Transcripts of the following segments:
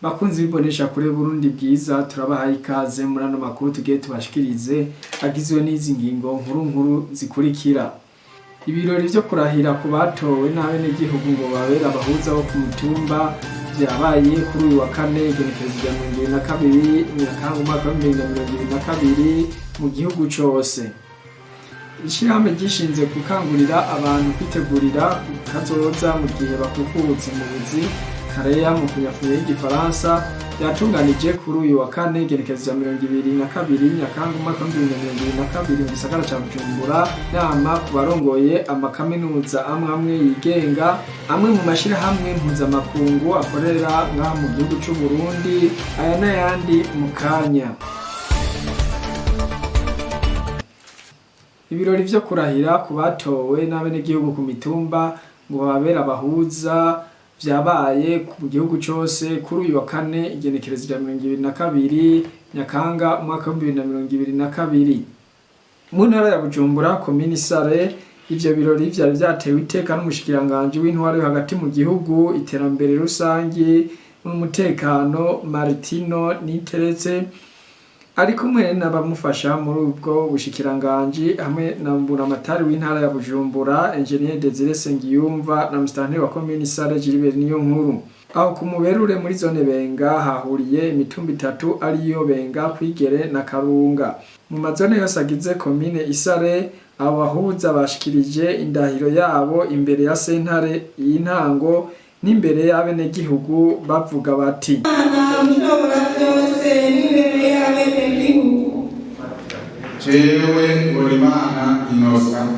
Bakunzi bibonesha kure Burundi bwiza turabahaye ikaze muri ano makuru tugiye tubashikirize agizwe n'izi ngingo nkuru zikurikira. Ibirori vyo kurahira ku batowe n'abenegihugu ngo babera abahuza bo ku mutumba vyabaye kuri uyu wa kane igenekerezo rya 22 Nyakanga umwaka wa 2022 mu gihugu cose. Ishirahamwe gishinze gukangurira abantu kwitegurira kazoza mu gihe bakukutse mu buzi Kareya mu kunyafuye y'igifaransa yatunganije kuri uyu wa kane igenekerezo rya 22 Nyakanga umwaka wa 2022 mu gisagara ca Bujumbura nama ku barongoye amakaminuza amwe yigenga amwe mu mashirahamwe mpuzamakungu akorera ngaha mu gihugu c'u Burundi aya n'ayandi mu kanya. Ibirori vyo kurahira ku batowe n'abenegihugu ku mitumba ngo babera abahuza vyabaye mu gihugu cose kuri uyu wa kane igenekerezo rya 22 Nyakanga umwaka wa 2022 mu ntara ya Bujumbura komine Sare. Ivyo birori vyari vyatewe iteka n'umushikiranganje w'intwaro yo hagati mu gihugu iterambere rusangi n'umutekano Martino Niteretse ari kumwe n'abamufasha muri ubwo bushikiranganje hamwe na mburamatari w'intara ya Bujumbura Engineer Desire Sengiyumva na mustanteri wa komine Sare Gilbert niyo nkuru. Aho ku Muberure muri zone Benga hahuriye imitumba 3 ariyo Benga, Kwigere na Karunga. Mu mazone yose agize komine Isare abahuza bashikirije indahiro yabo imbere ya sentare y'intango n'imbere y'abenegihugu bavuga bati Jewe Ngorimana Innocent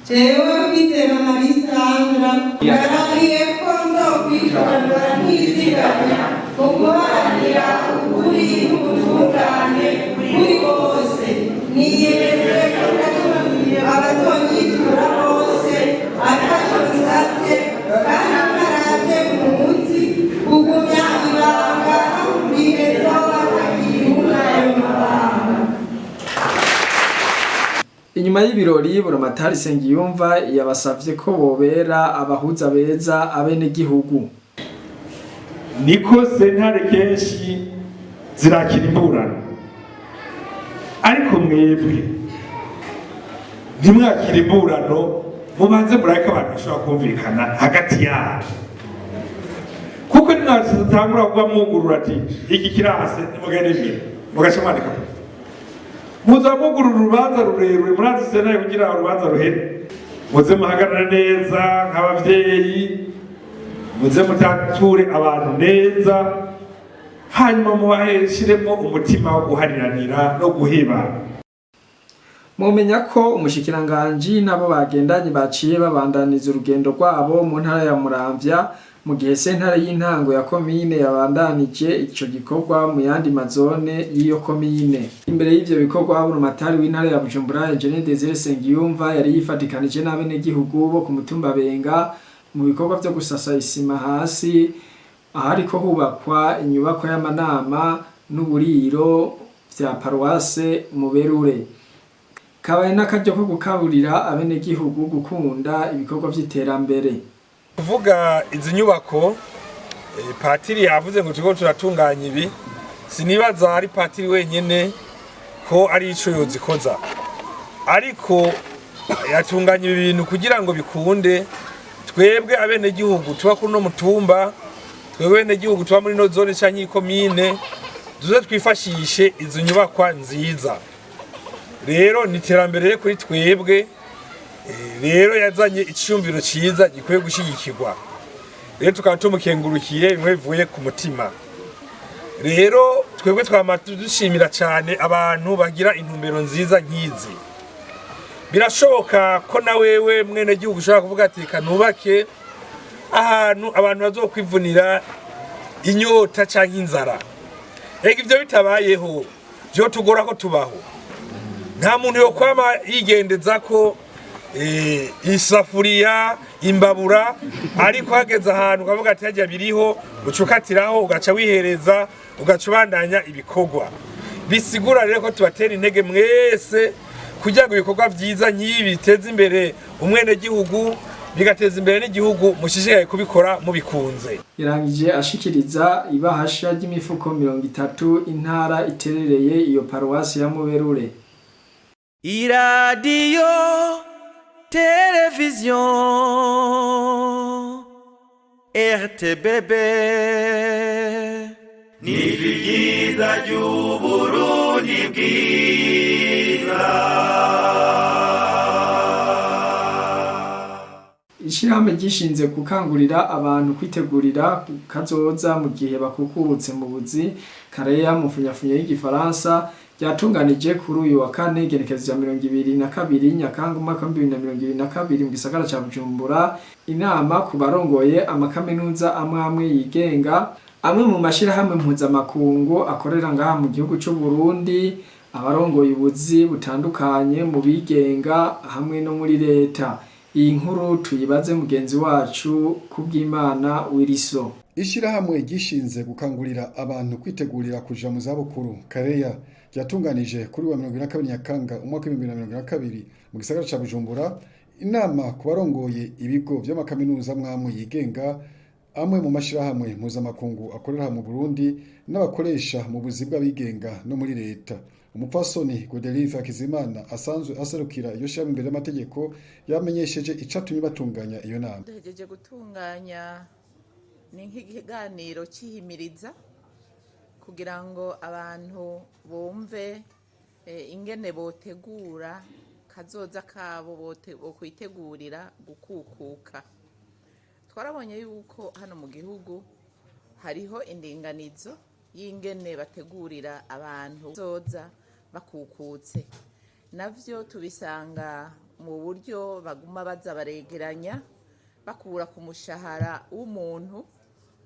Jewe Kwizera Marisandra yarahiye ko nzokwitonda ntiziganya mu guharanira ukuri n'ubutungane kuri bose niyemeje abatonyitura bose atashonsabye kandi ntaravye mu munsi kugumya ibanga birezo batagira ayo mabanga. Inyuma y'ibirori buramatari Sengiyumva yabasavye ko bobera abahuza beza abenegihugu. Niko sentare kenshi zirakira imburano, ariko mwebwe ntimwakira imburano mubanze murake abantu bashobora kumvikana hagati yabo, kuko nimwatangura kuba mwugurura ati iki kirahase nimugende imbere mugaca mwandika muza mugurura urubanza rurerure murazi sentare kugira urubanza ruhere muze muhagarara neza nk'abavyeyi, muze mutature abantu neza, hanyuma mubashiremo umutima wo guhariranira no guheba. Mumenya ko umushikiranganje nabo bagendanye baciye babandaniza urugendo rwabo mu ntara ya Muramvya mu gihe sentare y'intango ya komine yabandanije ico gikorwa mu yandi mazone y'iyo komine. Imbere y'ivyo bikorwa buramatari w'intara ya Bujumbura Engineer Desire Sengiyumva yari yifatikanije n'abenegihugu bo ku mutumba Benga mu bikorwa vyo gusasa isima hasi ahariko hubakwa inyubako y'amanama n'uburiro vya paruwase Muberure. Kabaye n'akaryo ko gukaburira abenegihugu gukunda ibikorwa vy'iterambere. Kuvuga izi nyubako patiri yavuze ngo tuko turatunganya ibi, sinibaza ari patiri wenyene ko ari ico yozikoza, ariko yatunganya ibi bintu kugira ngo bikunde twebwe abenegihugu tuba kuri no mutumba, twebwe abenegihugu tuba muri no zone canke ikomine duze twifashishe izo nyubakwa nziza. Rero ni iterambere kuri twebwe, rero yazanye iciyumviro ciza gikwiye gushigikirwa. Rero tukaba tumukengurukiye bimwe bivuye ku mutima. Rero twebwe twamadushimira cyane abantu bagira intumbero nziza nkizi. Birashoboka ko na wewe mwene gihugu ushaka kuvuga ati kanubake ahantu abantu bazokwivunira inyota canke inzara. Ega ivyo bitabayeho byo tugora ko tubaho. Nta muntu yo kwama yigendeza ko isafuriya imbabura, ariko hageze ahantu ukavuga ati hajya biriho ucukatiraho ugaca wihereza ugacubandanya ibikorwa. Bisigura rero ko tubatera intege mwese kugira ngo ibikorwa vyiza nk'ibi biteze imbere umwene gihugu bigateza imbere n'igihugu mushishikaye kubikora mubikunze. Yarangije ashikiriza ibahasha ry'imifuko 30 intara iterereye iyo paruwasi ya Muberure. Iradiyo televiziyo RTBB n'ijwi ryiza ry'Uburundi bwiza. Ishirahamwe gishinze gukangurira abantu kwitegurira kazoza mu gihe bakukubutse mu buzi kareya mu funyafunya y'igifaransa ryatunganije kuri uyu wa kane igenekerezo ya 22 Nyakanga umwaka wa 2022 mu gisagara ca Bujumbura inama ku barongoye amakaminuza amwe yigenga amwe mu mashirahamwe mpuzamakungu akorera ngaha mu gihugu cy'u Burundi abarongoye ubuzi butandukanye mu bigenga hamwe no muri leta. Iyi nkuru tuyibaze mugenzi wacu kubw'Imana Wiriso. Ishirahamwe gishinze gukangurira abantu kwitegurira kuja mu zabukuru kareya ryatunganije kuri wa 22 Nyakanga umwaka wa 2022 mu gisagara ca Bujumbura inama ku barongoye ibigo by'amakaminuza amwe yigenga amwe mu mashirahamwe mpuzamakungu akorera mu Burundi n'abakoresha mu buzi bw'abigenga no muri leta. Umupfasoni Godelive Hakizimana asanzwe aserukira iyo shirahamwe imbere y'amategeko yamenyesheje icatumye batunganya iyo nama. Duhejeje gutunganya ni nk'ikiganiro cyihimiriza kugira ngo abantu bumve ingene botegura kazoza kabo kwitegurira gukukuka. Twarabonye yuko hano mu gihugu hariho indinganizo y'ingene bategurira abantu zoza bakukutse. Navyo tubisanga mu buryo baguma baza baregeranya bakura ku mushahara w'umuntu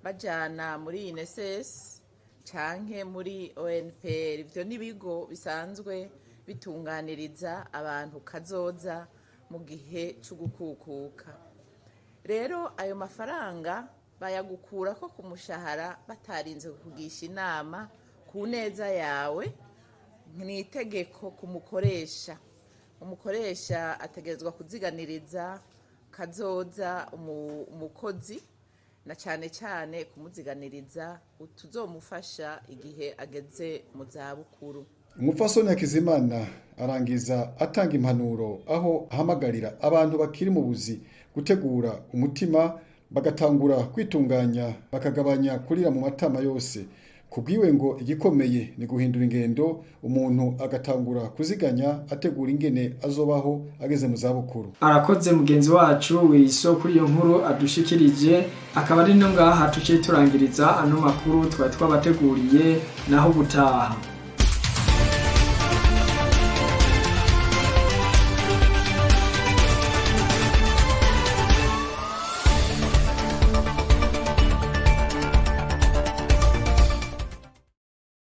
bajana muri INSS canke muri ONPR. Ivyo nibigo bisanzwe bitunganiriza abantu kazoza mu gihe cyo gukukuka. Rero ayo mafaranga bayagukura ko ku mushahara batarinze kugisha inama ku neza yawe n'itegeko kumukoresha. Umukoresha ategerezwa kuziganiriza kazoza umukozi na cyane kumuziganiriza utuzomufasha igihe ageze mu zabukuru. Umupfasoni Hakizimana arangiza atanga impanuro aho ahamagarira abantu bakiri mu buzi gutegura umutima bagatangura kwitunganya bakagabanya kurira mu matama yose. Kubwiwe ngo igikomeye ni guhindura ingendo umuntu agatangura kuziganya ategura ingene azobaho ageze mu zabukuru. Arakoze mugenzi wacu Wiriso kuri iyo nkuru adushikirije akaba ari no ngaha tuciye turangiriza ano makuru twari twabateguriye naho gutaha.